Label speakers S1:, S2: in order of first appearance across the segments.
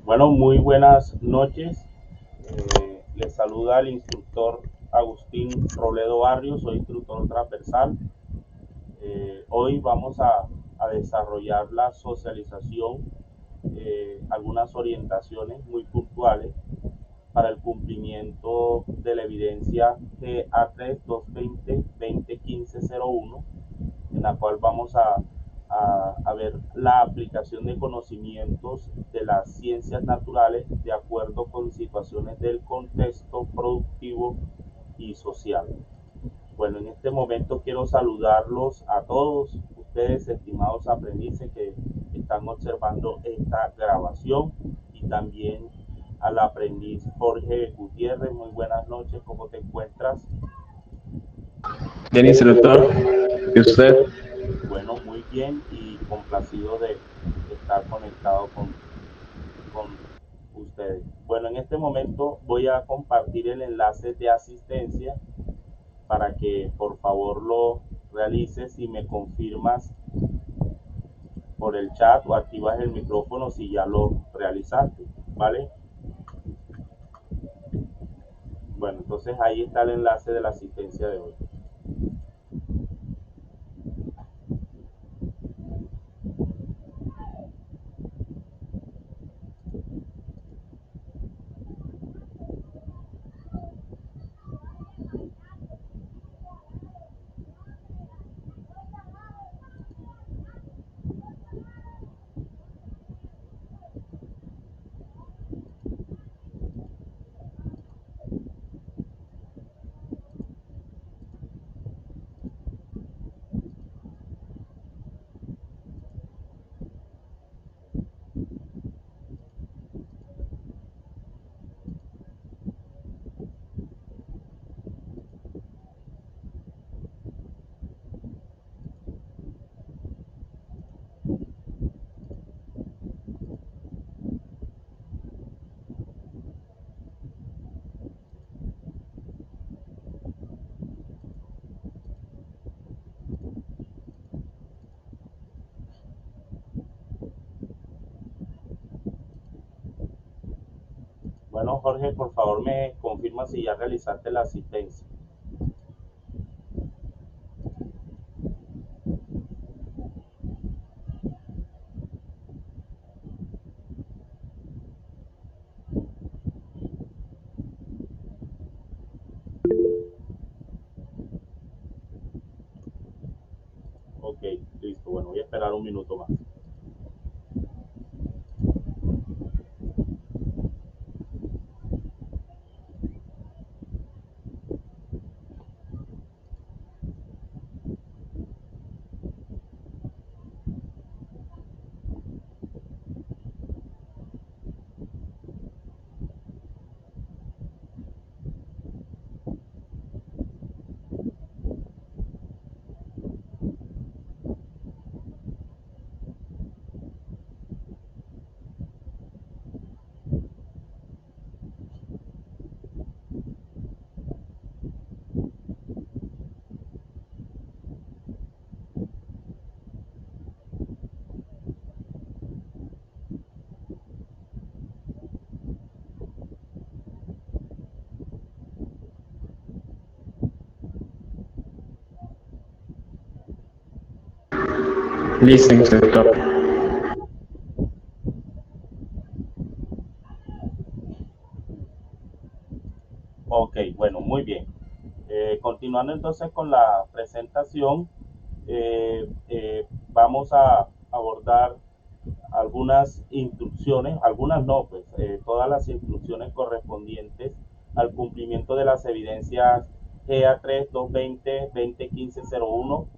S1: Bueno, muy buenas noches. Les saluda el instructor Agustín Robledo Barrios, soy instructor transversal. Hoy vamos a desarrollar la socialización, algunas orientaciones muy puntuales para el cumplimiento de la evidencia GA3 220-2015-01, en la cual vamos a ver la aplicación de conocimientos de las ciencias naturales de acuerdo con situaciones del contexto productivo y social. Bueno, en este momento quiero saludarlos a todos ustedes, estimados aprendices que están observando esta grabación, y también al aprendiz Jorge Gutiérrez. Muy buenas noches, ¿cómo te encuentras?
S2: Bien, instructor. ¿Y usted?
S1: Bueno, muy bien y complacido de estar conectado con ustedes. Bueno, en este momento voy a compartir el enlace de asistencia para que por favor lo realices y me confirmas por el chat o activas el micrófono si ya lo realizaste, ¿vale? Bueno, entonces ahí está el enlace de la asistencia de hoy. Bueno, Jorge, por favor me confirma si ya realizaste la asistencia. Ok, listo. Bueno, voy a esperar un minuto más.
S2: Listo, instructor.
S1: Ok, bueno, muy bien. Continuando entonces con la presentación, vamos a abordar algunas instrucciones, algunas no, pues todas las instrucciones correspondientes al cumplimiento de las evidencias GA3 220 2015-01,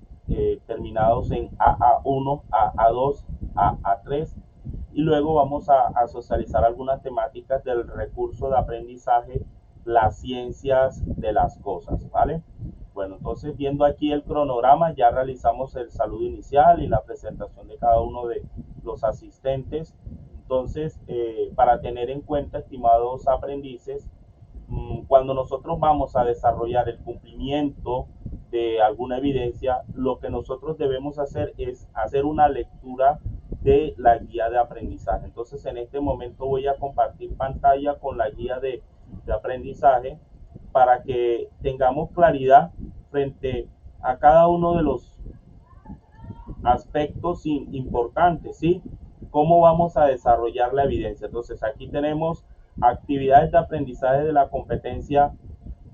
S1: terminados en AA1, AA2, AA3, y luego vamos a socializar algunas temáticas del recurso de aprendizaje, las ciencias de las cosas, ¿vale? Bueno, entonces viendo aquí el cronograma, ya realizamos el saludo inicial y la presentación de cada uno de los asistentes. Entonces, para tener en cuenta, estimados aprendices, cuando nosotros vamos a desarrollar el cumplimiento de alguna evidencia, lo que nosotros debemos hacer es hacer una lectura de la guía de aprendizaje. Entonces en este momento voy a compartir pantalla con la guía de aprendizaje para que tengamos claridad frente a cada uno de los aspectos importantes, ¿sí? ¿Cómo vamos a desarrollar la evidencia? Entonces aquí tenemos actividades de aprendizaje de la competencia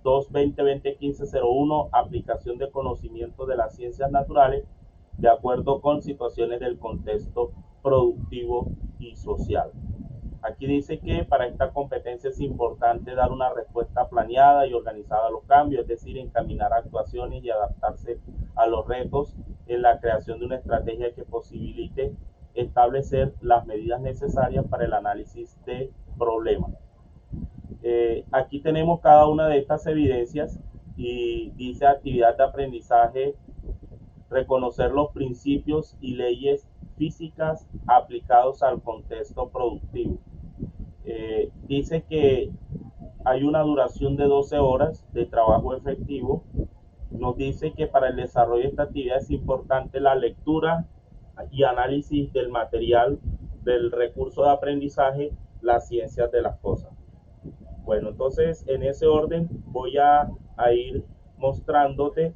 S1: 2-20-20-15-01, aplicación de conocimiento de las ciencias naturales de acuerdo con situaciones del contexto productivo y social. Aquí dice que para esta competencia es importante dar una respuesta planeada y organizada a los cambios, es decir, encaminar actuaciones y adaptarse a los retos en la creación de una estrategia que posibilite establecer las medidas necesarias para el análisis de problemas. Aquí tenemos cada una de estas evidencias y dice actividad de aprendizaje, reconocer los principios y leyes físicas aplicados al contexto productivo. Dice que hay una duración de 12 horas de trabajo efectivo. Nos dice que para el desarrollo de esta actividad es importante la lectura y análisis del material del recurso de aprendizaje, las ciencias de las cosas. Bueno, entonces en ese orden voy a ir mostrándoles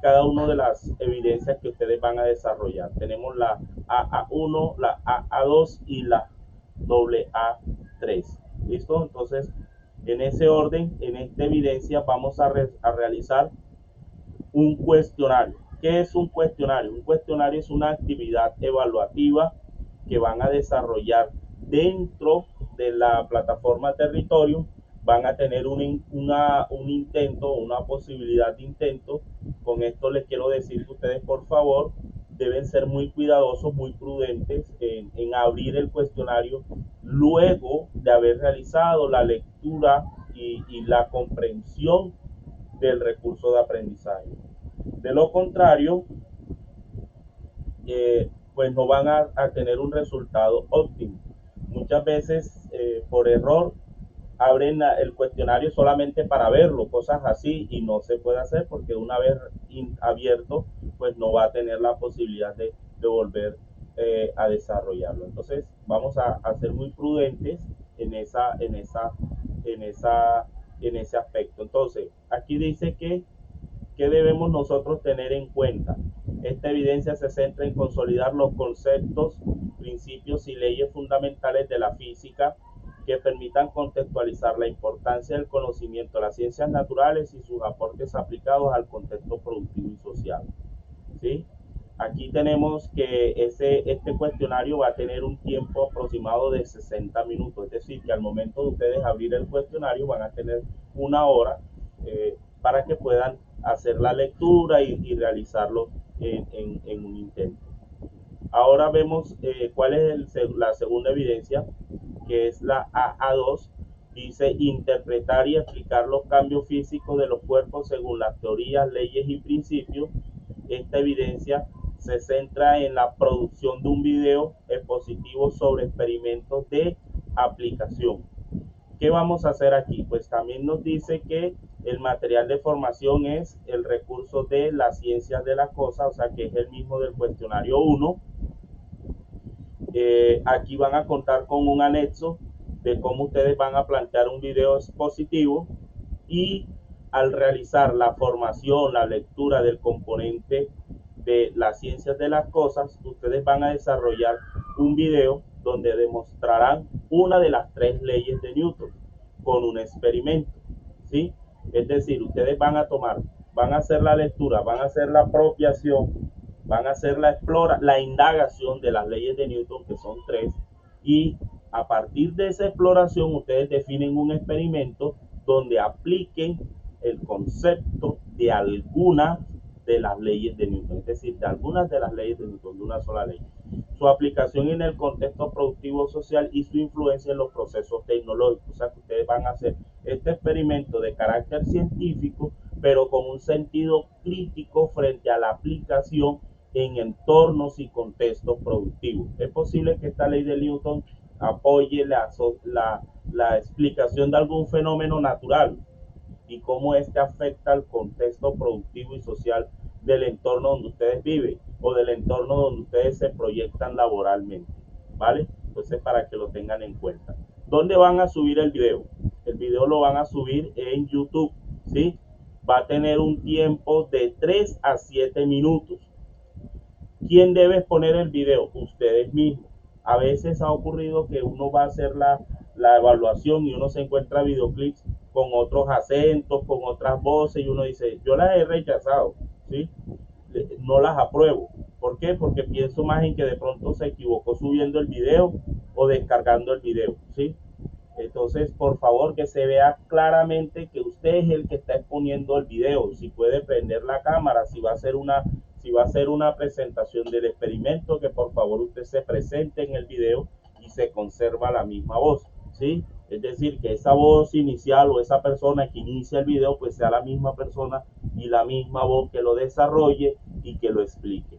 S1: cada una de las evidencias que ustedes van a desarrollar. Tenemos la AA1, la AA2 y la AA3. ¿Listo? Entonces, en ese orden, en esta evidencia vamos a realizar un cuestionario. ¿Qué es un cuestionario? Un cuestionario es una actividad evaluativa que van a desarrollar dentro de la plataforma Territorium. Van a tener un intento, una posibilidad de intento. Con esto les quiero decir que ustedes, por favor, deben ser muy cuidadosos, muy prudentes en abrir el cuestionario luego de haber realizado la lectura y la comprensión del recurso de aprendizaje. De lo contrario, pues no van a tener un resultado óptimo. Muchas veces, por error, abren el cuestionario solamente para verlo, cosas así, y no se puede hacer porque una vez abierto, pues no va a tener la posibilidad de volver a desarrollarlo. Entonces, vamos a ser muy prudentes en ese aspecto. Entonces, aquí dice que debemos nosotros tener en cuenta. Esta evidencia se centra en consolidar los conceptos, principios y leyes fundamentales de la física que permitan contextualizar la importancia del conocimiento de las ciencias naturales y sus aportes aplicados al contexto productivo y social. ¿Sí? Aquí tenemos que este cuestionario va a tener un tiempo aproximado de 60 minutos, es decir, que al momento de ustedes abrir el cuestionario van a tener una hora para que puedan hacer la lectura y realizarlo en un intento. Ahora vemos cuál es la segunda evidencia, que es la AA2. Dice interpretar y explicar los cambios físicos de los cuerpos según las teorías, leyes y principios. Esta evidencia se centra en la producción de un video expositivo sobre experimentos de aplicación. ¿Qué vamos a hacer aquí? Pues también nos dice que el material de formación es el recurso de las ciencias de las cosas, o sea que es el mismo del cuestionario 1. Aquí van a contar con un anexo de cómo ustedes van a plantear un video expositivo, y al realizar la formación, la lectura del componente de las ciencias de las cosas, ustedes van a desarrollar un video donde demostrarán una de las 3 leyes de Newton con un experimento, ¿sí? Es decir, ustedes van a hacer la lectura, van a hacer la apropiación, van a hacer la indagación de las leyes de Newton, que son 3, y a partir de esa exploración ustedes definen un experimento donde apliquen el concepto de alguna de las leyes de Newton, es decir, de algunas de las leyes de Newton, de una sola ley, su aplicación en el contexto productivo social y su influencia en los procesos tecnológicos. O sea que ustedes van a hacer este experimento de carácter científico, pero con un sentido crítico frente a la aplicación en entornos y contextos productivos. Es posible que esta ley de Newton apoye la explicación de algún fenómeno natural y cómo este afecta al contexto productivo y social del entorno donde ustedes viven o del entorno donde ustedes se proyectan laboralmente, ¿vale? Entonces, para que lo tengan en cuenta. ¿Dónde van a subir el video? El video lo van a subir en YouTube, ¿sí? Va a tener un tiempo de 3 a 7 minutos. ¿Quién debe exponer el video? Ustedes mismos. A veces ha ocurrido que uno va a hacer la evaluación y uno se encuentra videoclips con otros acentos, con otras voces y uno dice, yo las he rechazado, ¿sí? No las apruebo. ¿Por qué? Porque pienso más en que de pronto se equivocó subiendo el video o descargando el video, ¿sí? Entonces, por favor, que se vea claramente que usted es el que está exponiendo el video. Si puede prender la cámara, si va a hacer una presentación del experimento, que por favor usted se presente en el video y se conserva la misma voz, ¿sí? Es decir, que esa voz inicial o esa persona que inicia el video, pues sea la misma persona y la misma voz que lo desarrolle y que lo explique.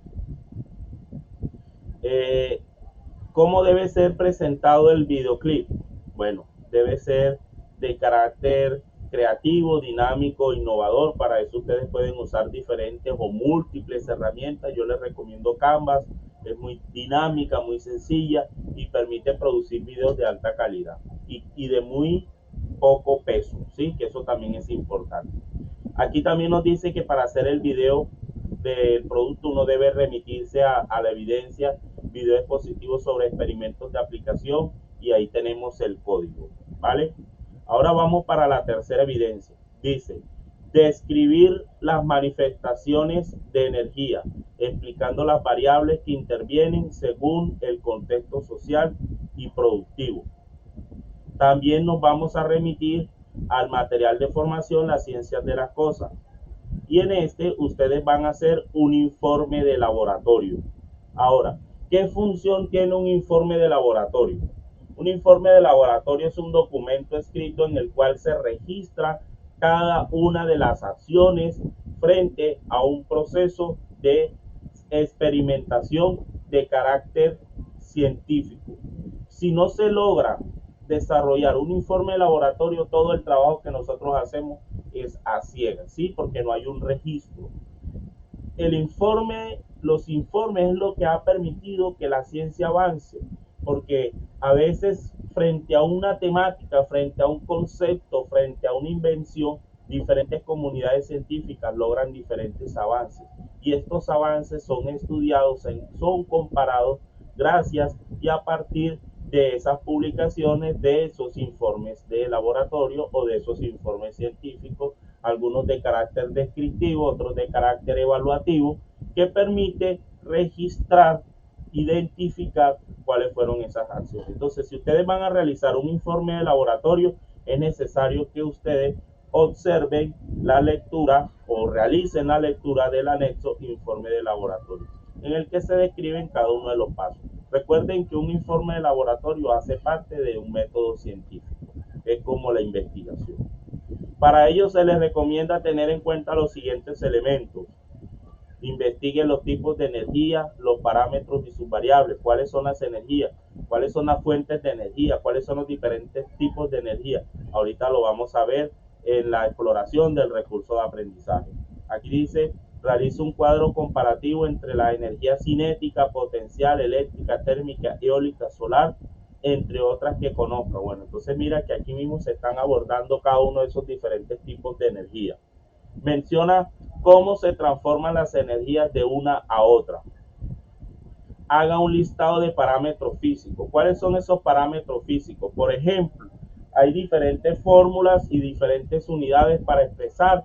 S1: ¿Cómo debe ser presentado el videoclip? Bueno, debe ser de carácter creativo, dinámico, innovador. Para eso ustedes pueden usar diferentes o múltiples herramientas. Yo les recomiendo Canvas, es muy dinámica, muy sencilla y permite producir videos de alta calidad y de muy poco peso, ¿sí? Que eso también es importante. Aquí también nos dice que para hacer el video del producto uno debe remitirse a la evidencia, video expositivo sobre experimentos de aplicación, y ahí tenemos el código, ¿vale? Ahora vamos para la tercera evidencia. Dice, describir las manifestaciones de energía, explicando las variables que intervienen según el contexto social y productivo. También nos vamos a remitir al material de formación, las ciencias de las cosas. Y en este ustedes van a hacer un informe de laboratorio. Ahora, ¿qué función tiene un informe de laboratorio? Un informe de laboratorio es un documento escrito en el cual se registra cada una de las acciones frente a un proceso de experimentación de carácter científico. Si no se logra desarrollar un informe de laboratorio, todo el trabajo que nosotros hacemos es a ciegas, ¿sí? Porque no hay un registro. Los informes es lo que ha permitido que la ciencia avance, porque a veces frente a una temática, frente a un concepto, frente a una invención, diferentes comunidades científicas logran diferentes avances y estos avances son estudiados, son comparados gracias y a partir de esas publicaciones, de esos informes de laboratorio o de esos informes científicos, algunos de carácter descriptivo, otros de carácter evaluativo, que permite registrar, identificar cuáles fueron esas acciones. Entonces, si ustedes van a realizar un informe de laboratorio, es necesario que ustedes observen la lectura o realicen la lectura del anexo informe de laboratorio, en el que se describen cada uno de los pasos. Recuerden que un informe de laboratorio hace parte de un método científico, es como la investigación. Para ello se les recomienda tener en cuenta los siguientes elementos. Investiguen los tipos de energía, los parámetros y sus variables, cuáles son las energías, cuáles son las fuentes de energía, cuáles son los diferentes tipos de energía. Ahorita lo vamos a ver en la exploración del recurso de aprendizaje. Aquí dice, realiza un cuadro comparativo entre la energía cinética, potencial, eléctrica, térmica, eólica, solar, entre otras que conozca. Bueno, entonces mira que aquí mismo se están abordando cada uno de esos diferentes tipos de energía. Menciona cómo se transforman las energías de una a otra. Haga un listado de parámetros físicos. ¿Cuáles son esos parámetros físicos? Por ejemplo, hay diferentes fórmulas y diferentes unidades para expresar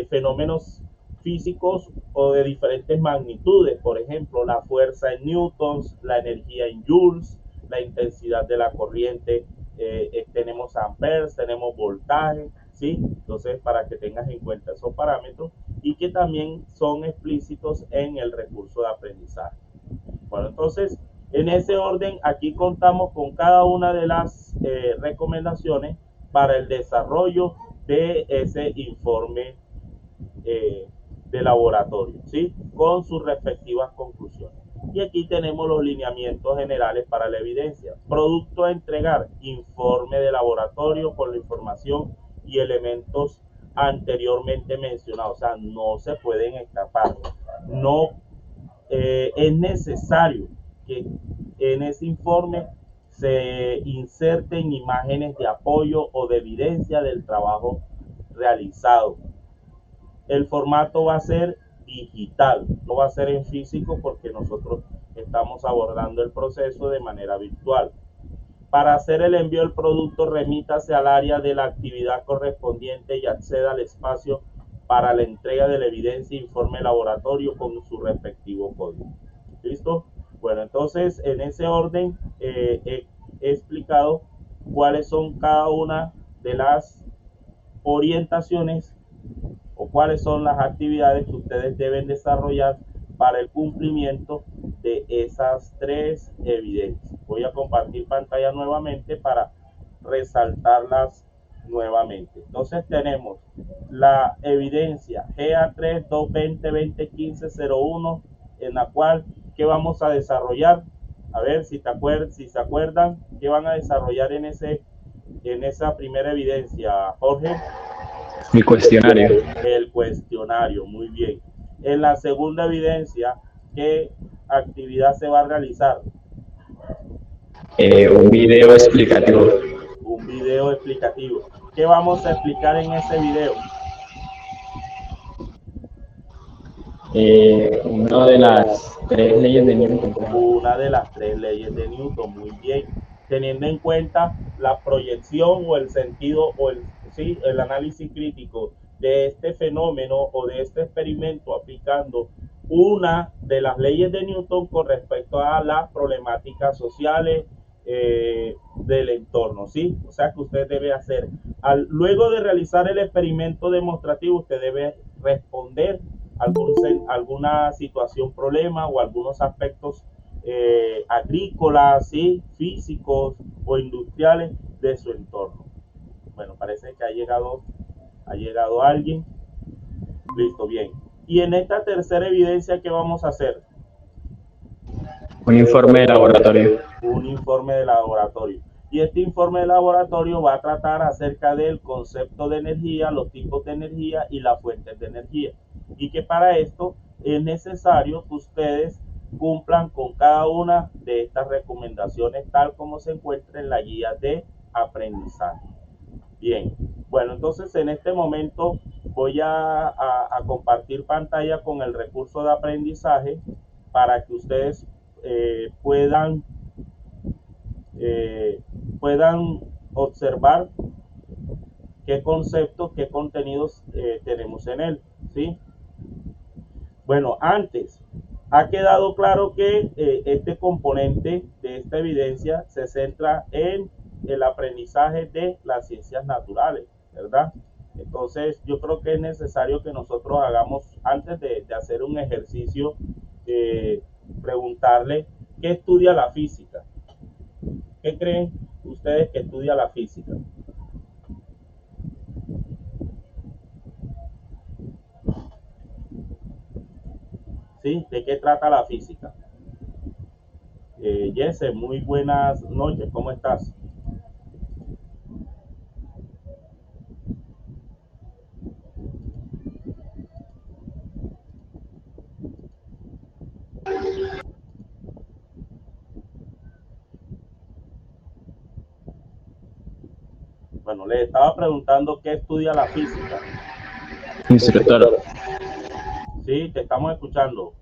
S1: fenómenos físicos o de diferentes magnitudes. Por ejemplo, la fuerza en newtons, la energía en joules, la intensidad de la corriente, tenemos amperes, tenemos voltaje, ¿sí? Entonces, para que tengas en cuenta esos parámetros y que también son explícitos en el recurso de aprendizaje. Bueno, entonces, en ese orden, aquí contamos con cada una de las recomendaciones para el desarrollo de ese informe de laboratorio, ¿sí? Con sus respectivas conclusiones. Y aquí tenemos los lineamientos generales para la evidencia. Producto a entregar, informe de laboratorio con la información y elementos anteriormente mencionados. O sea, no se pueden escapar. No es necesario que en ese informe se inserten imágenes de apoyo o de evidencia del trabajo realizado. El formato va a ser digital, no va a ser en físico porque nosotros estamos abordando el proceso de manera virtual. Para hacer el envío del producto, remítase al área de la actividad correspondiente y acceda al espacio para la entrega de la evidencia e informe laboratorio con su respectivo código. ¿Listo? Bueno, entonces en ese orden he explicado cuáles son cada una de las orientaciones o cuáles son las actividades que ustedes deben desarrollar para el cumplimiento de esas tres evidencias. Voy a compartir pantalla nuevamente para resaltarlas nuevamente. Entonces tenemos la evidencia GA3 220 2015 01 en la cual ¿qué vamos a desarrollar? A ver si se acuerdan qué van a desarrollar en esa primera evidencia, Jorge.
S2: Mi cuestionario.
S1: El cuestionario, muy bien. En la segunda evidencia, ¿qué actividad se va a realizar?
S2: Un video explicativo.
S1: Un video explicativo. ¿Qué vamos a explicar en ese video?
S2: Una de las tres leyes de Newton.
S1: Una de las tres leyes de Newton, muy bien. Teniendo en cuenta la proyección o el sentido o el análisis crítico de este fenómeno o de este experimento aplicando una de las leyes de Newton con respecto a las problemáticas sociales del entorno, ¿sí? O sea que usted debe hacer, luego de realizar el experimento demostrativo, usted debe responder alguna situación, problema o algunos aspectos agrícolas, ¿sí? Físicos o industriales de su entorno. Bueno, parece que ha llegado alguien. Listo, bien. Y en esta tercera evidencia, ¿qué vamos a hacer?
S2: Un informe de laboratorio.
S1: Un informe de laboratorio. Y este informe de laboratorio va a tratar acerca del concepto de energía, los tipos de energía y las fuentes de energía. Y que para esto es necesario que ustedes cumplan con cada una de estas recomendaciones tal como se encuentra en la guía de aprendizaje. Bien, bueno, entonces en este momento voy a compartir pantalla con el recurso de aprendizaje para que ustedes puedan observar qué conceptos, qué contenidos tenemos en él, ¿sí? Bueno, antes, ha quedado claro que este componente de esta evidencia se centra en el aprendizaje de las ciencias naturales, ¿verdad? Entonces, yo creo que es necesario que nosotros hagamos, antes de hacer un ejercicio, preguntarle qué estudia la física. ¿Qué creen ustedes que estudia la física? ¿Sí? ¿De qué trata la física? Jesse, muy buenas noches, ¿cómo estás? Bueno, le estaba preguntando qué estudia la física.
S2: Instructor.
S1: Sí, te estamos escuchando.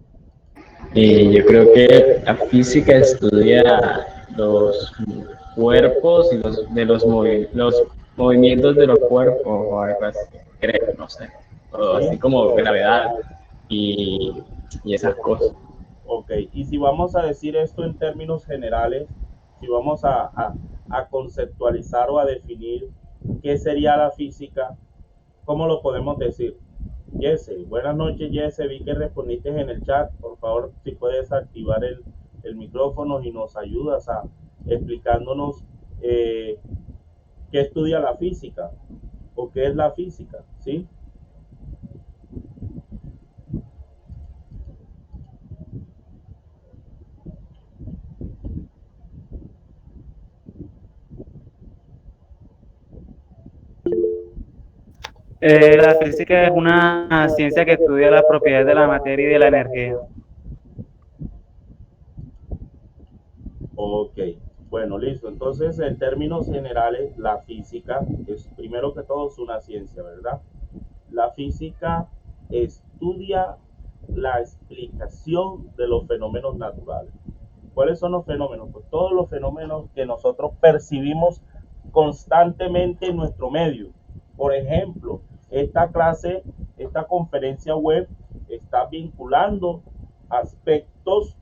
S2: Y yo creo que la física estudia los cuerpos y los movimientos de los cuerpos o algo así, creo, no sé. O así como gravedad y esas cosas.
S1: Ok, y si vamos a decir esto en términos generales, si vamos a conceptualizar o a definir qué sería la física, ¿cómo lo podemos decir? Jesse, buenas noches Jesse, vi que respondiste en el chat, por favor si puedes activar el micrófono y nos ayudas a explicándonos qué estudia la física o qué es la física, ¿sí?
S3: La física es una ciencia que estudia las propiedades de la materia y de la energía.
S1: Ok, bueno, listo. Entonces, en términos generales, la física es, primero que todo, es una ciencia, ¿verdad? La física estudia la explicación de los fenómenos naturales. ¿Cuáles son los fenómenos? Pues todos los fenómenos que nosotros percibimos constantemente en nuestro medio. Por ejemplo, esta clase, esta conferencia web está vinculando aspectos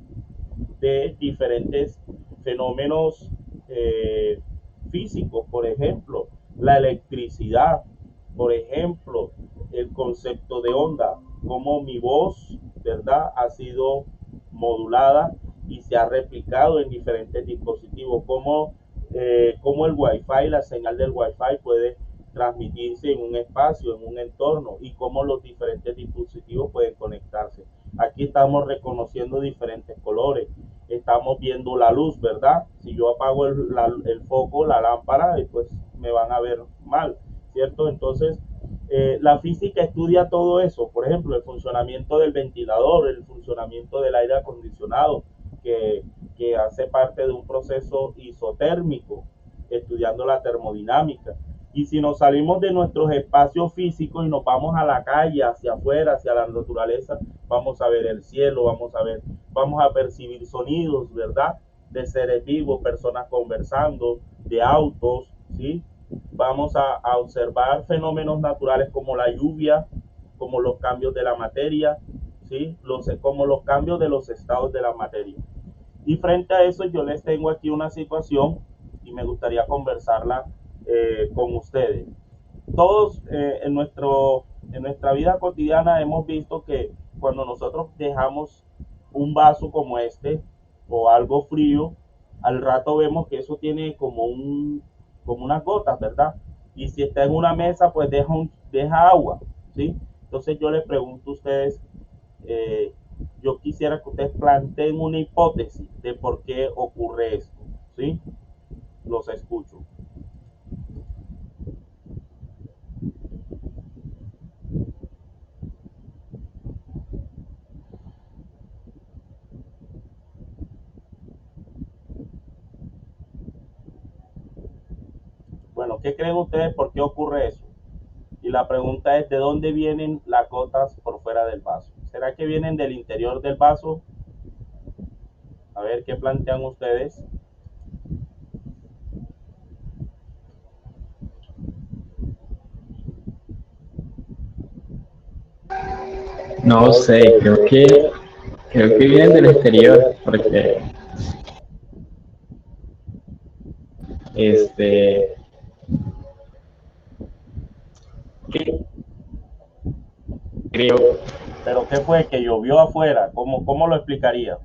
S1: de diferentes fenómenos físicos, por ejemplo, la electricidad, por ejemplo, el concepto de onda, como mi voz, ¿verdad?, ha sido modulada y se ha replicado en diferentes dispositivos, como el Wi-Fi, la señal del Wi-Fi puede transmitirse en un espacio, en un entorno, y cómo los diferentes dispositivos pueden conectarse. Aquí estamos reconociendo diferentes colores, estamos viendo la luz, ¿verdad? Si yo apago el foco, la lámpara, pues me van a ver mal, ¿cierto? Entonces, la física estudia todo eso, por ejemplo, el funcionamiento del ventilador, el funcionamiento del aire acondicionado, que hace parte de un proceso isotérmico, estudiando la termodinámica. Y si nos salimos de nuestros espacios físicos y nos vamos a la calle, hacia afuera, hacia la naturaleza, vamos a ver el cielo, vamos a percibir sonidos, ¿verdad? De seres vivos, personas conversando, de autos, ¿sí? Vamos a observar fenómenos naturales como la lluvia, como los cambios de la materia, ¿sí? Como los cambios de los estados de la materia. Y frente a eso yo les tengo aquí una situación y me gustaría conversarla con ustedes. Todos en nuestra vida cotidiana hemos visto que cuando nosotros dejamos un vaso como este o algo frío, al rato vemos que eso tiene como unas gotas, ¿verdad? Y si está en una mesa, pues deja agua, ¿sí? Entonces yo les pregunto a ustedes, eh, yo quisiera que ustedes planteen una hipótesis de por qué ocurre esto, ¿sí? Los escucho. Bueno, ¿qué creen ustedes por qué ocurre eso? Y la pregunta es, ¿de dónde vienen las gotas por fuera del vaso? ¿Será que vienen del interior del vaso? A ver, ¿qué plantean ustedes?
S2: No sé, creo que vienen del exterior, porque este, creo,
S1: ¿Pero qué fue? ¿Que llovió afuera? ¿Cómo lo explicaría?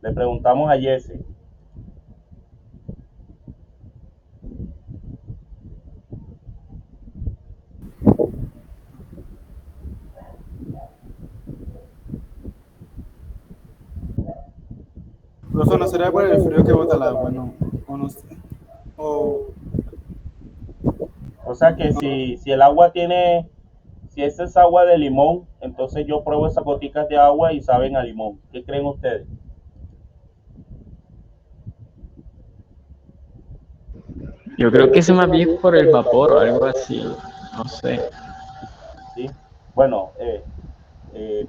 S1: Le preguntamos a Jesse.
S4: Profe, ¿no será por el frío que bota el agua? No, o no sé. O
S1: O sea que si el agua tiene, si esa es agua de limón, entonces yo pruebo esas goticas de agua y saben a limón. ¿Qué creen ustedes?
S2: yo creo que eso más bien es por el vapor o algo así, no sé.
S1: ¿Sí? Bueno,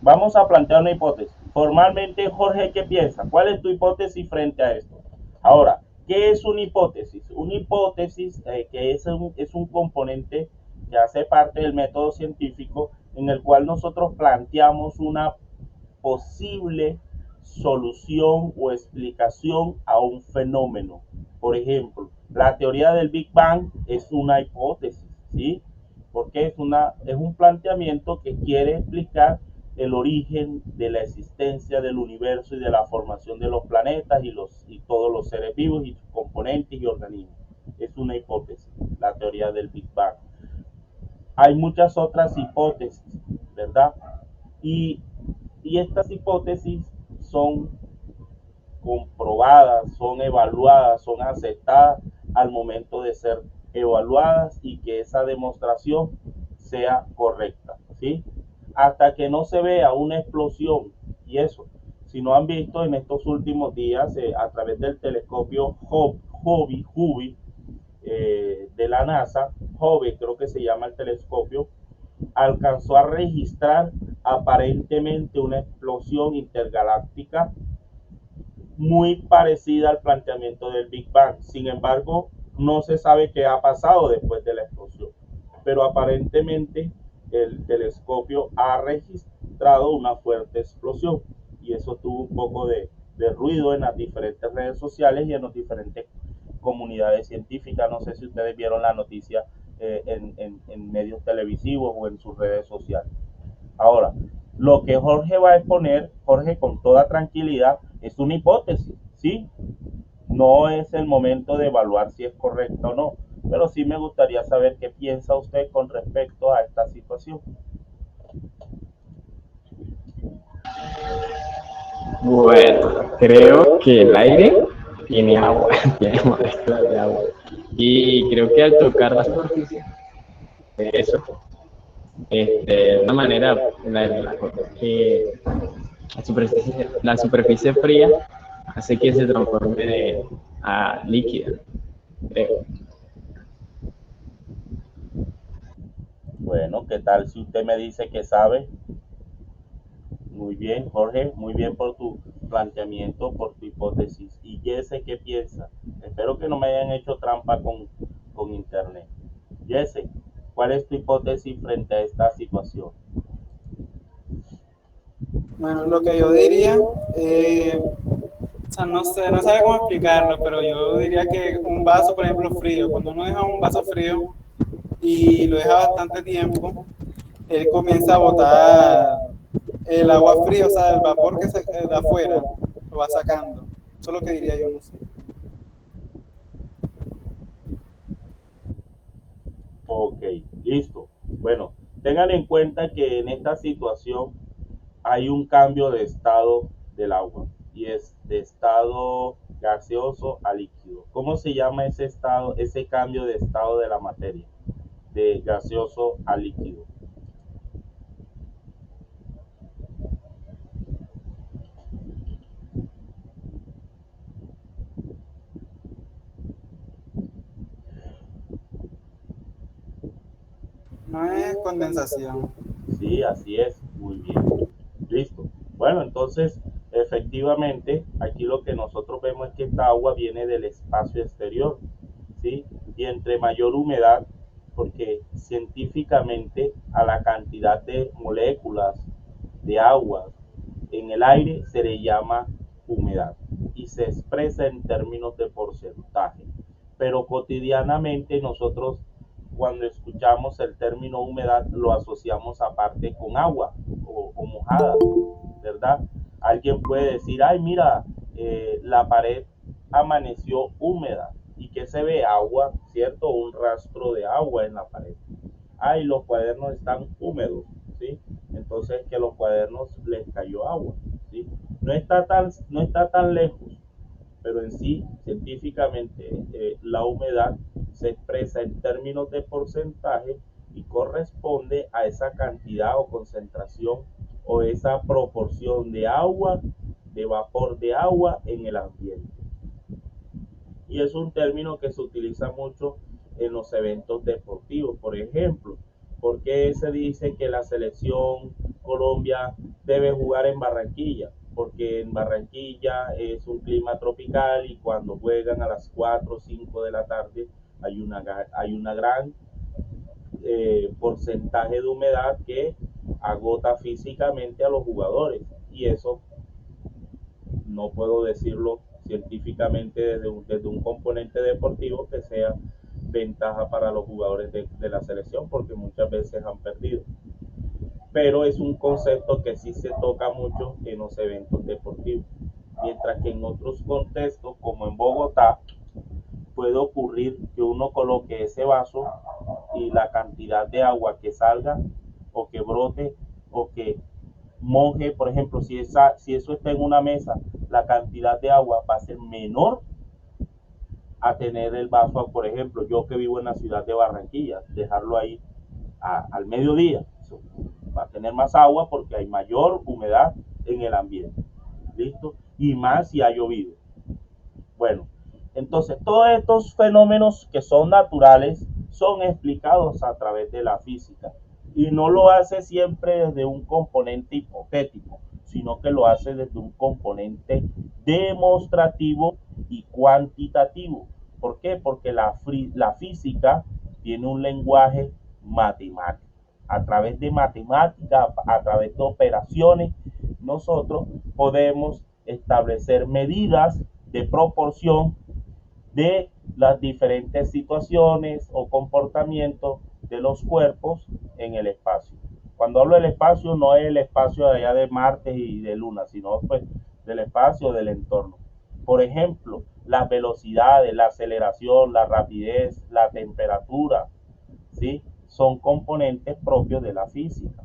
S1: vamos a plantear una hipótesis. Formalmente, Jorge, ¿qué piensa? ¿Cuál es tu hipótesis frente a esto? Ahora, ¿qué es una hipótesis? Una hipótesis que es un componente que hace parte del método científico en el cual nosotros planteamos una posible solución o explicación a un fenómeno. Por ejemplo, la teoría del Big Bang es una hipótesis, ¿sí? Porque es un planteamiento que quiere explicar el origen de la existencia del universo y de la formación de los planetas y todos los seres vivos y sus componentes y organismos. Es una hipótesis, la teoría del Big Bang. Hay muchas otras hipótesis, ¿verdad? Y, y estas hipótesis son comprobadas, son evaluadas, son aceptadas al momento de ser evaluadas y que esa demostración sea correcta, ¿sí? Hasta que no se vea una explosión, y eso, si no han visto en estos últimos días a través del telescopio Hubble de la NASA, Hubble creo que se llama el telescopio, alcanzó a registrar aparentemente una explosión intergaláctica muy parecida al planteamiento del Big Bang. Sin embargo, no se sabe qué ha pasado después de la explosión, pero aparentemente el telescopio ha registrado una fuerte explosión y eso tuvo un poco de ruido en las diferentes redes sociales y en las diferentes comunidades científicas. No sé si ustedes vieron la noticia en medios televisivos o en sus redes sociales. Ahora, lo que Jorge va a exponer, Jorge, con toda tranquilidad, es una hipótesis, ¿sí? No es el momento de evaluar si es correcta o no, pero sí me gustaría saber qué piensa usted con respecto a esta situación.
S2: Bueno, creo que el aire tiene agua, tiene moléculas de agua. Y creo que al tocar la superficie de eso, de una manera, la superficie fría hace que se transforme a líquida, creo.
S1: Bueno, ¿qué tal si usted me dice que sabe? Muy bien, Jorge, muy bien por tu planteamiento, por tu hipótesis. ¿Y Jesse qué piensa? Espero que no me hayan hecho trampa con internet. Jesse, ¿cuál es tu hipótesis frente a esta situación?
S4: Bueno, lo que yo diría, o sea, no sé, no sabe cómo explicarlo, pero yo diría que un vaso, por ejemplo, frío, cuando uno deja un vaso frío y lo deja bastante tiempo, él comienza a botar el agua fría, o sea, el vapor que se da afuera, lo va sacando. Eso es lo que diría yo, no sé.
S1: Ok, listo. Bueno, tengan en cuenta que en esta situación hay un cambio de estado del agua y es de estado gaseoso a líquido. ¿Cómo se llama ese estado, ese cambio de estado de la materia? De gaseoso a líquido.
S4: No es condensación.
S1: Sí, así es. Muy bien. Listo. Bueno, entonces, efectivamente, aquí lo que nosotros vemos es que esta agua viene del espacio exterior, ¿sí? Y entre mayor humedad, porque científicamente a la cantidad de moléculas de agua en el aire se le llama humedad y se expresa en términos de porcentaje. Pero cotidianamente nosotros cuando escuchamos el término humedad lo asociamos aparte con agua o mojada, ¿verdad? Alguien puede decir, ay, mira, la pared amaneció húmeda y que se ve agua, ¿cierto? Un rastro de agua en la pared. Ay, los cuadernos están húmedos, ¿sí? Entonces que los cuadernos les cayó agua, ¿sí? No está tan lejos, pero en sí, científicamente, la humedad se expresa en términos de porcentaje y corresponde a esa cantidad o concentración o esa proporción de agua, de vapor de agua en el ambiente. Y es un término que se utiliza mucho en los eventos deportivos. Por ejemplo, ¿por qué se dice que la selección Colombia debe jugar en Barranquilla? Porque en Barranquilla es un clima tropical y cuando juegan a las 4 o 5 de la tarde hay una gran porcentaje de humedad que agota físicamente a los jugadores y eso no puedo decirlo científicamente desde un componente deportivo que sea ventaja para los jugadores de la selección porque muchas veces han perdido. Pero es un concepto que sí se toca mucho en los eventos deportivos. Mientras que en otros contextos, como en Bogotá, puede ocurrir que uno coloque ese vaso y la cantidad de agua que salga o que brote o que moje, por ejemplo, si eso está en una mesa, la cantidad de agua va a ser menor a tener el vaso, por ejemplo, yo que vivo en la ciudad de Barranquilla, dejarlo ahí al mediodía. Eso va a tener más agua porque hay mayor humedad en el ambiente. ¿Listo? Y más si ha llovido. Bueno, entonces todos estos fenómenos que son naturales son explicados a través de la física. Y no lo hace siempre desde un componente hipotético, sino que lo hace desde un componente demostrativo y cuantitativo. ¿Por qué? Porque la física tiene un lenguaje matemático. A través de matemáticas, a través de operaciones, nosotros podemos establecer medidas de proporción de las diferentes situaciones o comportamientos de los cuerpos en el espacio. Cuando hablo del espacio, no es el espacio de allá de Marte y de Luna, sino pues del espacio, del entorno. Por ejemplo, las velocidades, la aceleración, la rapidez, la temperatura, ¿sí? Son componentes propios de la física.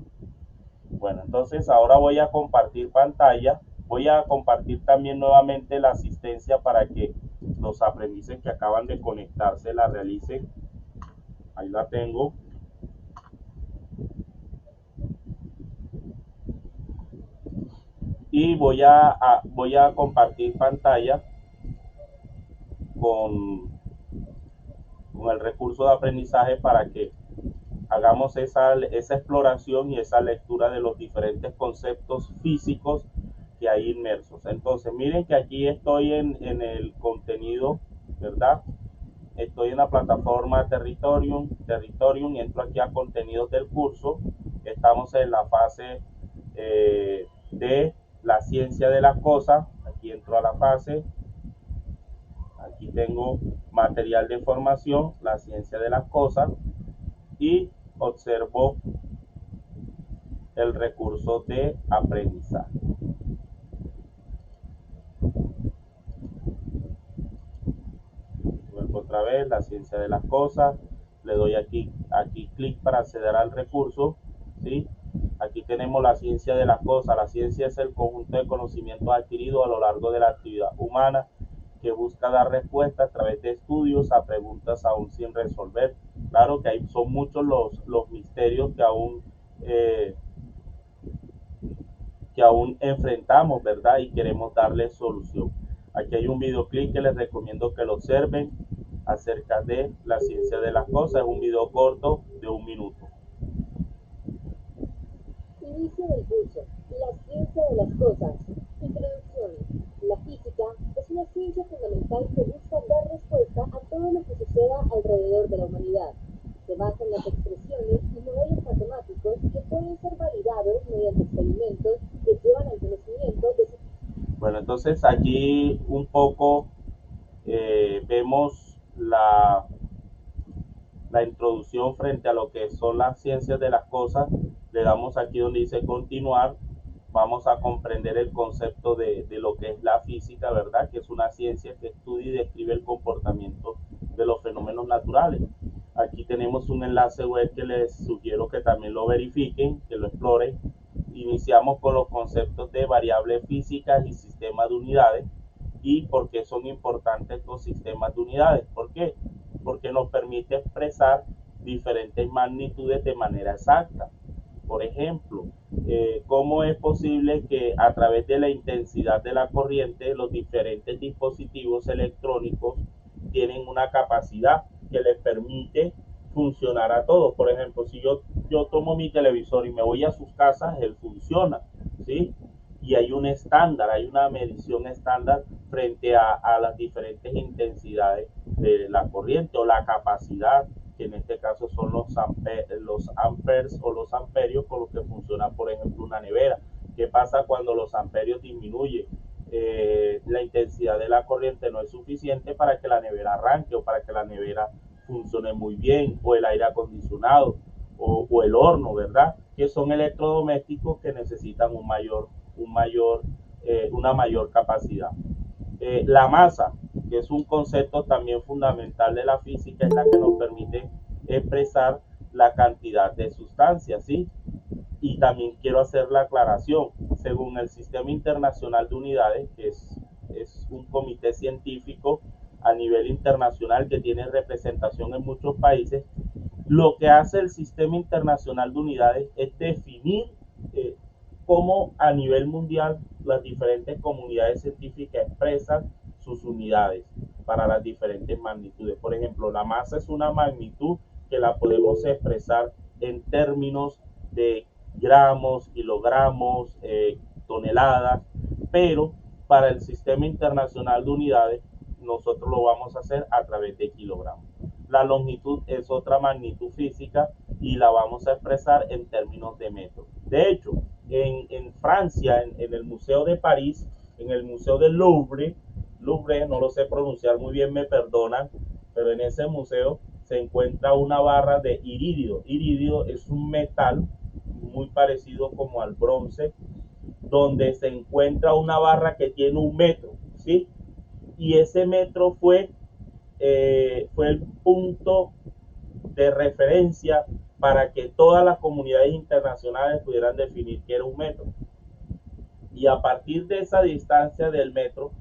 S1: Bueno, entonces ahora voy a compartir pantalla. Voy a compartir también nuevamente la asistencia para que los aprendices que acaban de conectarse la realicen. Ahí la tengo. Y voy a compartir pantalla con el recurso de aprendizaje para que hagamos esa exploración y esa lectura de los diferentes conceptos físicos que hay inmersos. Entonces, miren que aquí estoy en el contenido, ¿verdad? Estoy en la plataforma Territorium, y entro aquí a contenidos del curso. Estamos en la fase de la ciencia de las cosas. Aquí entro a la fase. Aquí tengo material de formación, la ciencia de las cosas, y observo el recurso de aprendizaje. Vuelvo otra vez, la ciencia de las cosas, le doy aquí clic para acceder al recurso, ¿sí? Aquí tenemos la ciencia de las cosas. La ciencia es el conjunto de conocimientos adquiridos a lo largo de la actividad humana que busca dar respuesta a través de estudios a preguntas aún sin resolver. Claro que son muchos los misterios que aún enfrentamos, ¿verdad? Y queremos darle solución. Aquí hay un videoclip que les recomiendo que lo observen acerca de la ciencia de las cosas. Es un video corto de 1 minuto.
S5: Inicio del curso. La ciencia de las cosas. Introducción. La física es una ciencia fundamental que busca dar respuesta a todo lo que suceda alrededor de la humanidad. Se basa en las expresiones y modelos matemáticos que pueden ser validados mediante experimentos que llevan al conocimiento de...
S1: Bueno, entonces aquí un poco vemos la introducción frente a lo que son las ciencias de las cosas. Le damos aquí donde dice continuar. Vamos a comprender el concepto de lo que es la física, ¿verdad? Que es una ciencia que estudia y describe el comportamiento de los fenómenos naturales. Aquí tenemos un enlace web que les sugiero que también lo verifiquen, que lo exploren. Iniciamos con los conceptos de variables físicas y sistemas de unidades. ¿Y por qué son importantes estos sistemas de unidades? ¿Por qué? Porque nos permite expresar diferentes magnitudes de manera exacta. Por ejemplo, ¿cómo es posible que a través de la intensidad de la corriente los diferentes dispositivos electrónicos tienen una capacidad que les permite funcionar a todos? Por ejemplo, si yo tomo mi televisor y me voy a sus casas, él funciona, ¿sí? Y hay un estándar, hay una medición estándar frente a las diferentes intensidades de la corriente o la capacidad, que en este caso son los amperes o los amperios con los que funciona, por ejemplo, una nevera. ¿Qué pasa cuando los amperios disminuyen? La intensidad de la corriente no es suficiente para que la nevera arranque o para que la nevera funcione muy bien, o el aire acondicionado o el horno, ¿verdad? Que son electrodomésticos que necesitan una mayor capacidad. La masa, que es un concepto también fundamental de la física, es la que nos permite expresar la cantidad de sustancias, ¿sí? Y también quiero hacer la aclaración, según el Sistema Internacional de Unidades, que es un comité científico a nivel internacional que tiene representación en muchos países, lo que hace el Sistema Internacional de Unidades es definir cómo a nivel mundial las diferentes comunidades científicas expresan sus unidades para las diferentes magnitudes. Por ejemplo, la masa es una magnitud que la podemos expresar en términos de gramos, kilogramos, toneladas, pero para el Sistema Internacional de Unidades nosotros lo vamos a hacer a través de kilogramos. La longitud es otra magnitud física y la vamos a expresar en términos de metros. De hecho, en Francia, en el Museo de París, en el Museo del Louvre, no lo sé pronunciar muy bien, me perdonan, pero en ese museo se encuentra una barra de iridio. Iridio es un metal muy parecido como al bronce, donde se encuentra una barra que tiene 1 metro, ¿sí? Y ese metro fue el punto de referencia para que todas las comunidades internacionales pudieran definir qué era 1 metro. Y a partir de esa distancia del metro,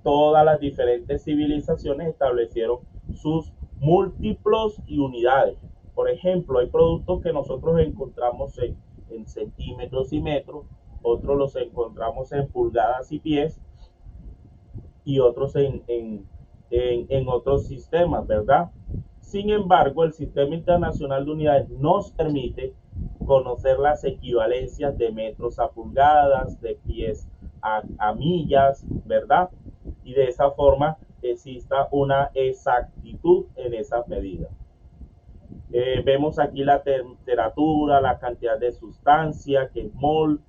S1: todas las diferentes civilizaciones establecieron sus múltiplos y unidades. Por ejemplo, hay productos que nosotros encontramos en centímetros y metros, otros los encontramos en pulgadas y pies, y otros en otros sistemas, ¿verdad? Sin embargo, el Sistema Internacional de Unidades nos permite conocer las equivalencias de metros a pulgadas, de pies a millas, ¿verdad? Y de esa forma exista una exactitud en esas medidas. Vemos aquí la temperatura, la cantidad de sustancia, que es mol,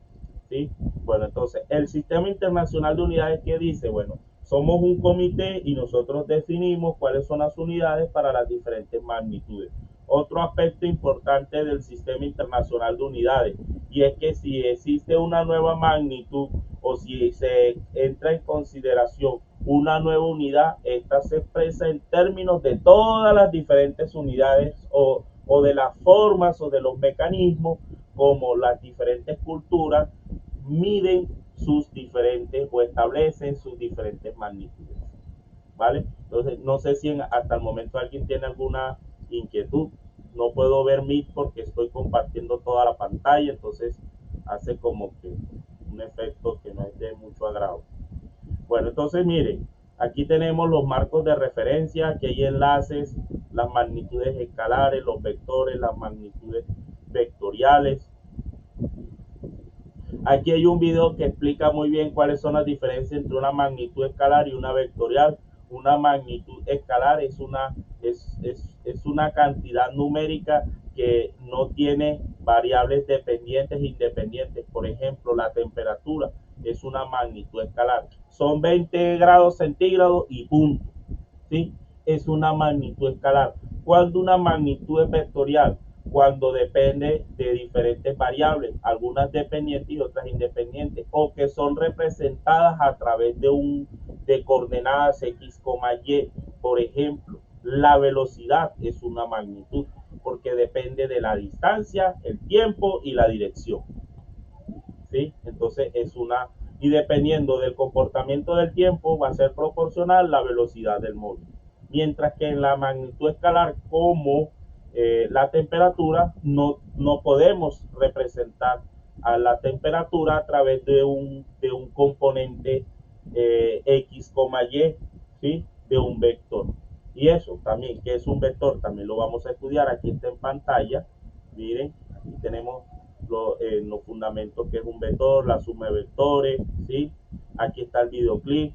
S1: ¿sí? Bueno, entonces, el Sistema Internacional de Unidades, ¿qué dice? Bueno, somos un comité y nosotros definimos cuáles son las unidades para las diferentes magnitudes. Otro aspecto importante del Sistema Internacional de Unidades, y es que si existe una nueva magnitud o si se entra en consideración una nueva unidad, esta se expresa en términos de todas las diferentes unidades o de las formas o de los mecanismos como las diferentes culturas miden sus diferentes o establecen sus diferentes magnitudes, ¿vale? Entonces, no sé si hasta el momento alguien tiene alguna inquietud. No puedo ver Meet porque estoy compartiendo toda la pantalla, entonces hace como que un efecto que no es de mucho agrado. Bueno, entonces miren, aquí tenemos los marcos de referencia, aquí hay enlaces, las magnitudes escalares, los vectores, las magnitudes vectoriales. Aquí hay un video que explica muy bien cuáles son las diferencias entre una magnitud escalar y una vectorial. Una magnitud escalar es una cantidad numérica que no tiene variables dependientes e independientes. Por ejemplo, la temperatura es una magnitud escalar. Son 20 grados centígrados y punto, ¿sí? Es una magnitud escalar. Cuando una magnitud es vectorial, cuando depende de diferentes variables, algunas dependientes y otras independientes, o que son representadas a través de coordenadas X, Y. Por ejemplo, la velocidad es una magnitud porque depende de la distancia, el tiempo y la dirección, ¿sí? Entonces y dependiendo del comportamiento del tiempo va a ser proporcional la velocidad del móvil. Mientras que en la magnitud escalar, como la temperatura, no podemos representar a la temperatura a través de un componente X, Y, ¿sí? De un vector. Y eso también, ¿qué es un vector? También lo vamos a estudiar. Aquí está en pantalla. Miren, aquí tenemos los fundamentos que es un vector, la suma de vectores, ¿sí? Aquí está el videoclip.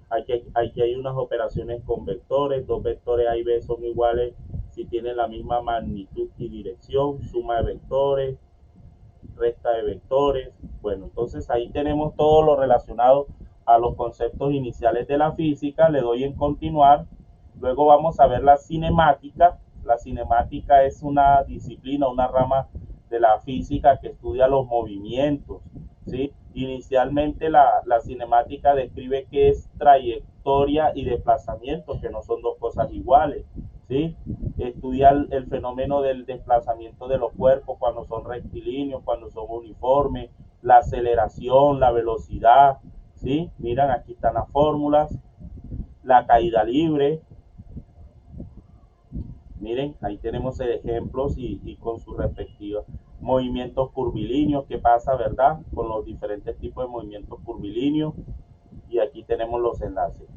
S1: Aquí hay unas operaciones con vectores. Dos vectores A y B son iguales si tienen la misma magnitud y dirección. Suma de vectores, resta de vectores. Bueno, entonces ahí tenemos todo lo relacionado a los conceptos iniciales de la física. Le doy en continuar. Luego vamos a ver la cinemática. La cinemática es una disciplina, una rama de la física que estudia los movimientos, ¿sí? Inicialmente la cinemática describe qué es trayectoria y desplazamiento, que no son dos cosas iguales, ¿sí? estudia el fenómeno del desplazamiento de los cuerpos cuando son rectilíneos, cuando son uniformes, la aceleración, la velocidad, ¿sí? Miran, aquí están las fórmulas, la caída libre. Miren, ahí tenemos ejemplos y con sus respectivos movimientos curvilíneos, qué pasa, ¿verdad? Con los diferentes tipos de movimientos curvilíneos. Y aquí tenemos los enlaces.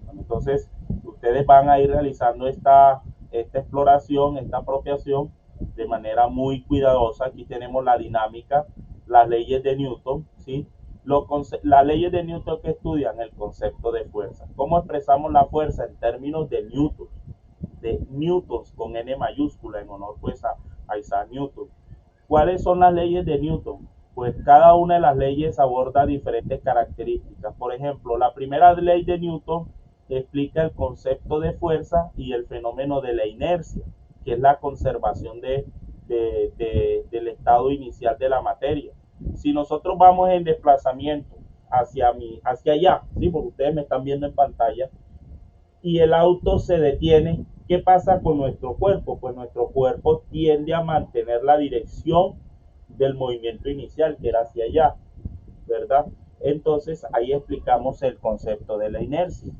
S1: Bueno, entonces, ustedes van a ir realizando esta exploración, esta apropiación de manera muy cuidadosa. Aquí tenemos la dinámica, las leyes de Newton, ¿sí? Las leyes de Newton que estudian el concepto de fuerza. ¿Cómo expresamos la fuerza en términos de Newton? De newtons con N mayúscula en honor pues a Isaac Newton. ¿Cuáles son las leyes de Newton? Pues cada una de las leyes aborda diferentes características. Por ejemplo, la primera ley de Newton explica el concepto de fuerza y el fenómeno de la inercia, que es la conservación del estado inicial de la materia. Si nosotros vamos en desplazamiento hacia allá, ¿sí? Porque ustedes me están viendo en pantalla, y el auto se detiene, ¿qué pasa con nuestro cuerpo? Pues nuestro cuerpo tiende a mantener la dirección del movimiento inicial, que era hacia allá, ¿verdad? Entonces ahí explicamos el concepto de la inercia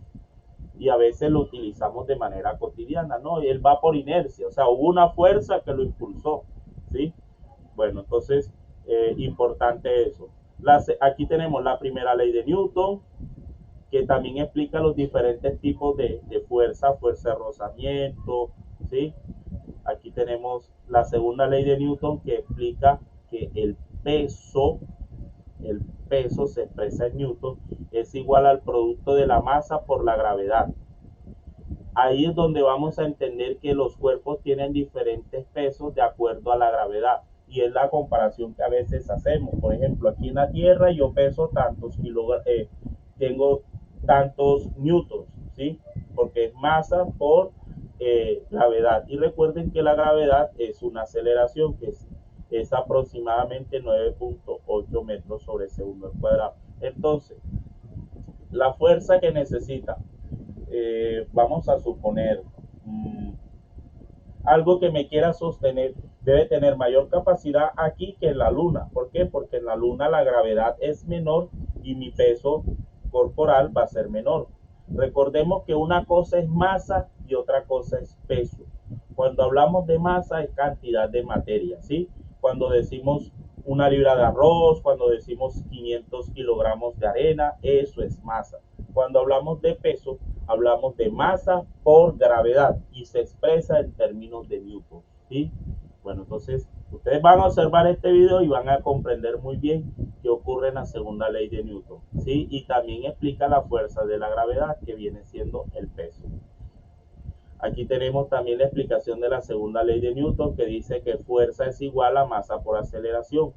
S1: y a veces lo utilizamos de manera cotidiana, ¿no? Él va por inercia, o sea, hubo una fuerza que lo impulsó, ¿sí? Bueno, entonces, importante eso. Aquí tenemos la primera ley de Newton, que también explica los diferentes tipos de fuerza de rozamiento, ¿sí? Aquí tenemos la segunda ley de Newton que explica que el peso se expresa en Newton, es igual al producto de la masa por la gravedad. Ahí es donde vamos a entender que los cuerpos tienen diferentes pesos de acuerdo a la gravedad. Y es la comparación que a veces hacemos. Por ejemplo, aquí en la Tierra yo peso tantos kilogramos, tengo tantos newtons, ¿sí? Porque es masa por gravedad. Y recuerden que la gravedad es una aceleración que es aproximadamente 9.8 metros sobre segundo al cuadrado. Entonces, la fuerza que necesita, vamos a suponer, algo que me quiera sostener, debe tener mayor capacidad aquí que en la Luna. ¿Por qué? Porque en la Luna la gravedad es menor y mi peso corporal va a ser menor. Recordemos que una cosa es masa y otra cosa es peso. Cuando hablamos de masa es cantidad de materia, ¿sí? Cuando decimos una libra de arroz, cuando decimos 500 kilogramos de arena, eso es masa. Cuando hablamos de peso, hablamos de masa por gravedad y se expresa en términos de Newton, ¿sí? Bueno, entonces ustedes van a observar este video y van a comprender muy bien qué ocurre en la segunda ley de Newton, ¿sí? Y también explica la fuerza de la gravedad, que viene siendo el peso. Aquí tenemos también la explicación de la segunda ley de Newton, que dice que fuerza es igual a masa por aceleración.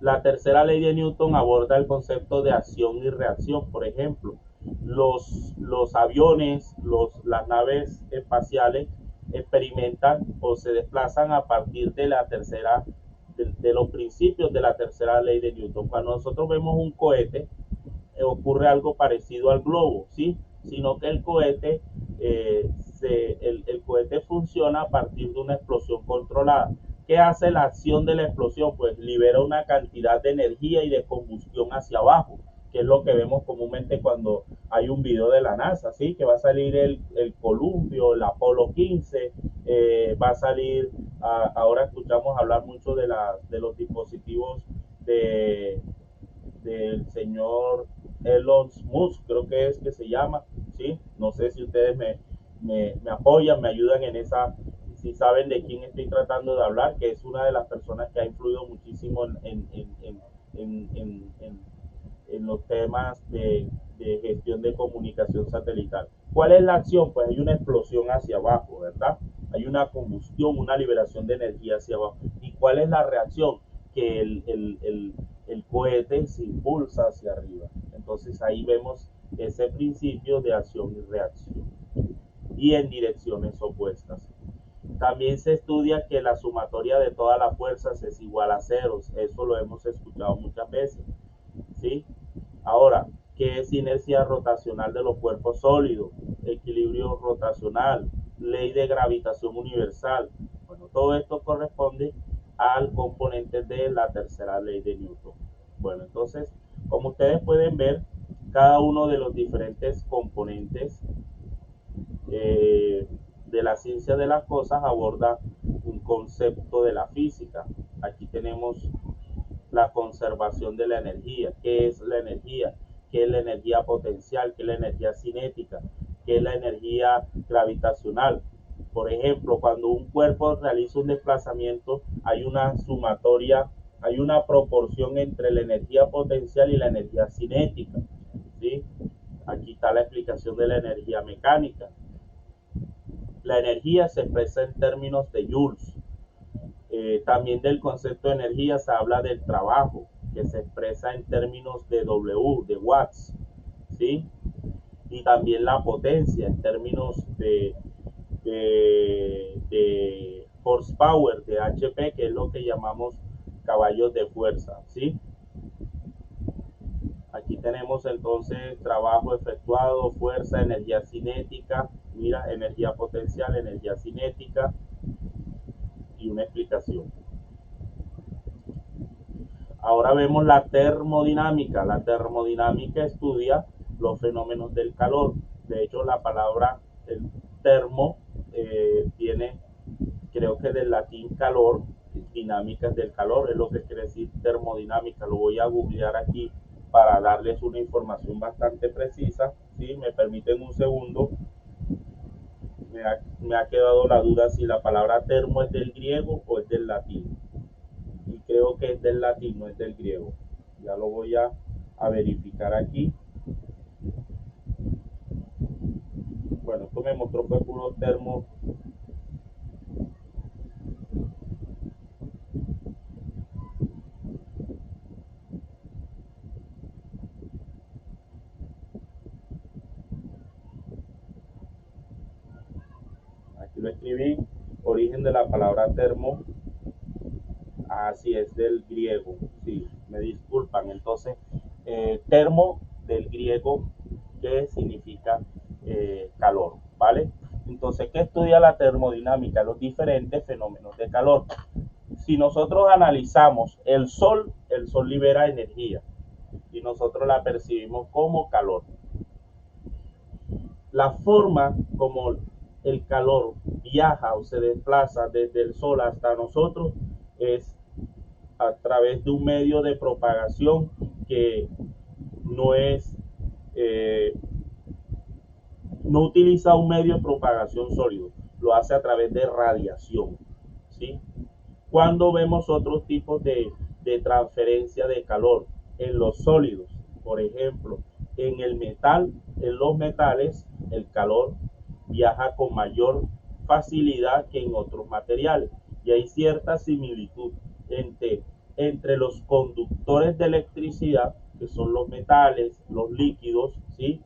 S1: La tercera ley de Newton aborda el concepto de acción y reacción. Por ejemplo, los aviones, las naves espaciales experimentan o se desplazan a partir de la tercera, de los principios de la tercera ley de Newton. Cuando nosotros vemos un cohete, ocurre algo parecido al globo, ¿sí? Sino que el cohete, el cohete funciona a partir de una explosión controlada. ¿Qué hace la acción de la explosión? Pues libera una cantidad de energía y de combustión hacia abajo, que es lo que vemos comúnmente cuando hay un video de la NASA, ¿sí? Que va a salir el Columbio, el Apolo 15, va a salir, ahora escuchamos hablar mucho de los dispositivos del señor Elon Musk, creo que es que se llama, ¿sí? No sé si ustedes me apoyan, me ayudan en esa, si saben de quién estoy tratando de hablar, que es una de las personas que ha influido muchísimo en los temas de gestión de comunicación satelital. ¿Cuál es la acción? Pues hay una explosión hacia abajo, ¿verdad? Hay una combustión, una liberación de energía hacia abajo. ¿Y cuál es la reacción? Que el cohete se impulsa hacia arriba. Entonces ahí vemos ese principio de acción y reacción. Y en direcciones opuestas. También se estudia que la sumatoria de todas las fuerzas es igual a ceros. Eso lo hemos escuchado muchas veces, ¿sí? Ahora, qué es inercia rotacional de los cuerpos sólidos, equilibrio rotacional, ley de gravitación universal. Bueno, todo esto corresponde al componente de la tercera ley de Newton. Bueno, entonces, como ustedes pueden ver, cada uno de los diferentes componentes de la ciencia de las cosas aborda un concepto de la física. Aquí tenemos la conservación de la energía. ¿Qué es la energía? ¿Qué es la energía potencial? ¿Qué es la energía cinética? ¿Qué es la energía gravitacional? Por ejemplo, cuando un cuerpo realiza un desplazamiento, hay una sumatoria, hay una proporción entre la energía potencial y la energía cinética, ¿sí? Aquí está la explicación de la energía mecánica. La energía se expresa en términos de joules. También del concepto de energía se habla del trabajo, que se expresa en términos de W, de watts, ¿sí? Y también la potencia en términos de horsepower, de HP, que es lo que llamamos caballos de fuerza, ¿sí? Aquí tenemos entonces trabajo efectuado, fuerza, energía cinética, mira, energía potencial, energía cinética y una explicación. Ahora vemos la termodinámica. La termodinámica estudia los fenómenos del calor. De hecho, la palabra el termo viene, creo que del latín calor, dinámicas del calor, es lo que quiere decir termodinámica. Lo voy a googlear aquí para darles una información bastante precisa. ¿Sí? Me permiten un segundo. Me ha quedado la duda si la palabra termo es del griego o es del latín. Y creo que es del latín, no es del griego. Ya lo voy a verificar aquí. Bueno, esto me mostró que puro termo. Aquí lo escribí. Origen de la palabra termo. Así es, del griego. Sí, me disculpan. Entonces, termo del griego, que significa calor, ¿vale? Entonces, ¿qué estudia la termodinámica? Los diferentes fenómenos de calor. Si nosotros analizamos el sol libera energía y nosotros la percibimos como calor. La forma como el calor viaja o se desplaza desde el sol hasta nosotros es a través de un medio de propagación que no es no utiliza un medio de propagación sólido, lo hace a través de radiación, ¿sí? Cuando vemos otros tipos de transferencia de calor en los sólidos, por ejemplo, en el metal, en los metales, el calor viaja con mayor facilidad que en otros materiales y hay cierta similitud entre los conductores de electricidad, que son los metales, los líquidos, ¿sí?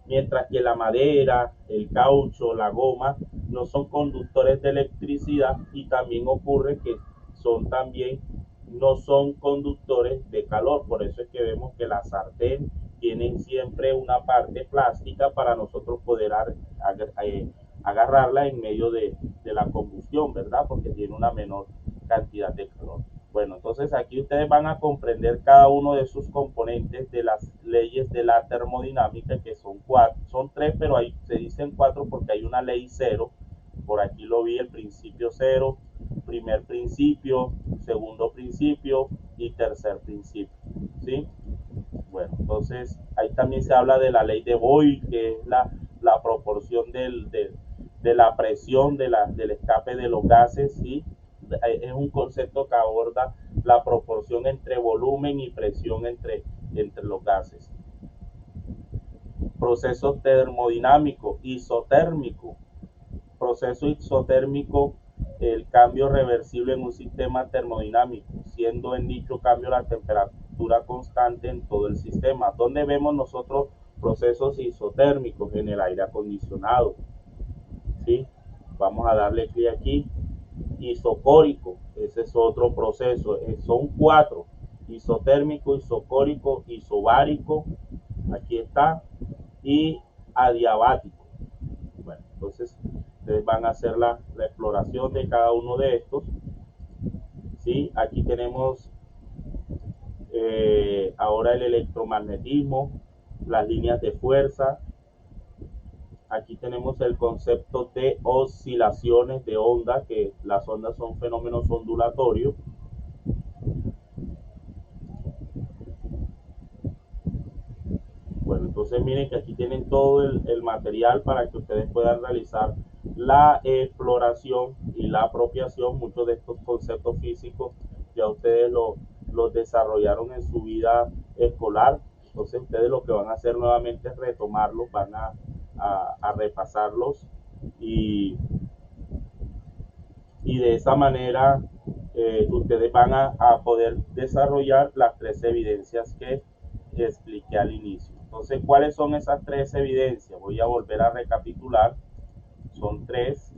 S1: Mientras que la madera, el caucho, la goma no son conductores de electricidad y también ocurre que no son conductores de calor. Por eso es que vemos que la sartén tienen siempre una parte plástica para nosotros poder agarrarla en medio de la combustión, ¿verdad? Porque tiene una menor cantidad de calor. Bueno, entonces aquí ustedes van a comprender cada uno de sus componentes de las leyes de la termodinámica, que son tres, pero ahí se dicen cuatro porque hay una ley cero. Por aquí lo vi, el principio cero, primer principio, segundo principio y tercer principio, ¿sí? Bueno, entonces ahí también se habla de la ley de Boyle, que es la proporción de la presión del escape de los gases, ¿sí? Es un concepto que aborda la proporción entre volumen y presión entre los gases. Proceso termodinámico, isotérmico. Proceso isotérmico, el cambio reversible en un sistema termodinámico, siendo en dicho cambio la temperatura constante en todo el sistema. ¿Dónde vemos nosotros procesos isotérmicos? En el aire acondicionado, ¿sí? Vamos a darle clic aquí. Isocórico, ese es otro proceso, son cuatro: isotérmico, isocórico, isobárico aquí está, y adiabático. Bueno, entonces ustedes van a hacer la exploración de cada uno de estos. ¿Sí? Aquí tenemos ahora el electromagnetismo, las líneas de fuerza. Aquí tenemos el concepto de oscilaciones de onda, que las ondas son fenómenos ondulatorios. Bueno, entonces miren que aquí tienen todo el material para que ustedes puedan realizar la exploración y la apropiación. Muchos de estos conceptos físicos ya ustedes los desarrollaron en su vida escolar. Entonces ustedes lo que van a hacer nuevamente es retomarlos, van a repasarlos y de esa manera ustedes van a poder desarrollar las 3 evidencias que expliqué al inicio. Entonces, ¿cuáles son esas 3 evidencias? Voy a volver a recapitular. Son 3.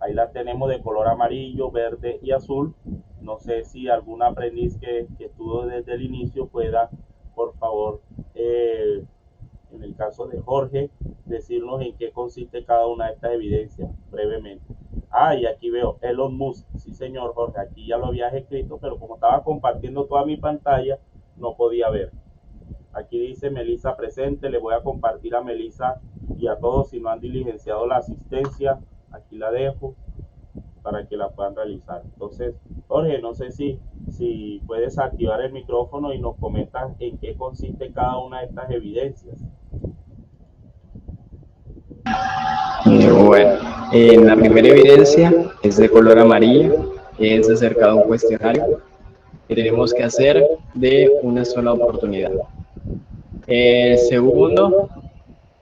S1: Ahí las tenemos de color amarillo, verde y azul. No sé si algún aprendiz que estuvo desde el inicio pueda, por favor, en el caso de Jorge, decirnos en qué consiste cada una de estas evidencias brevemente. Y aquí veo Elon Musk. Sí, señor Jorge, aquí ya lo habías escrito, pero como estaba compartiendo toda mi pantalla, no podía ver. Aquí dice Melissa presente, le voy a compartir a Melissa y a todos si no han diligenciado la asistencia. Aquí la dejo para que la puedan realizar. Entonces, Jorge, no sé si puedes activar el micrófono y nos comentas en qué consiste cada una de estas evidencias.
S2: Bueno, la primera evidencia es de color amarillo, es acerca de un cuestionario que tenemos que hacer de una sola oportunidad. El segundo,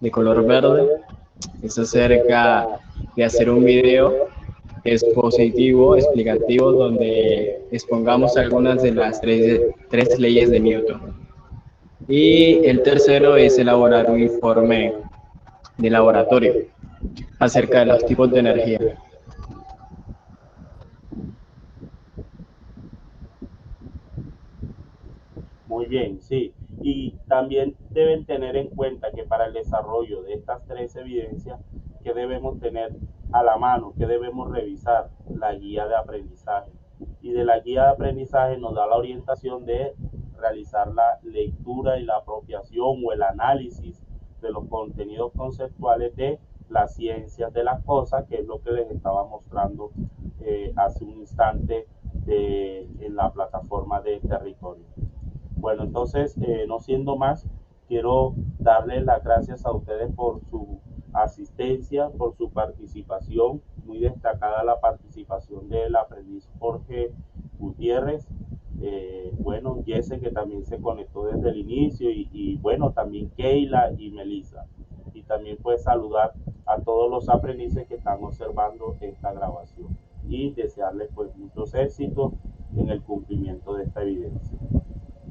S2: de color verde, es acerca de hacer un video expositivo, explicativo, donde expongamos algunas de las tres leyes de Newton. Y el tercero es elaborar un informe de laboratorio acerca de los tipos de energía.
S1: Muy bien, sí. Y también deben tener en cuenta que para el desarrollo de estas 3 evidencias, que debemos tener a la mano, que debemos revisar la guía de aprendizaje. Y de la guía de aprendizaje nos da la orientación de realizar la lectura y la apropiación o el análisis de los contenidos conceptuales de las ciencias de las cosas, que es lo que les estaba mostrando hace un instante en la plataforma de territorio. Bueno, entonces, no siendo más, quiero darles las gracias a ustedes por su asistencia, por su participación. Muy destacada la participación del aprendiz Jorge Gutiérrez. Bueno, Jesse, que también se conectó desde el inicio, y bueno, también Keila y Melissa. Y también pues saludar a todos los aprendices que están observando esta grabación y desearles pues muchos éxitos en el cumplimiento de esta evidencia.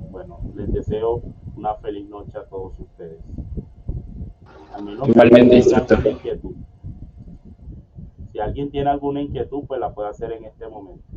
S1: Bueno, les deseo una feliz noche a todos ustedes. Al menos
S2: Igualmente, instructor.
S1: Si alguien tiene alguna inquietud, pues la puede hacer en este momento.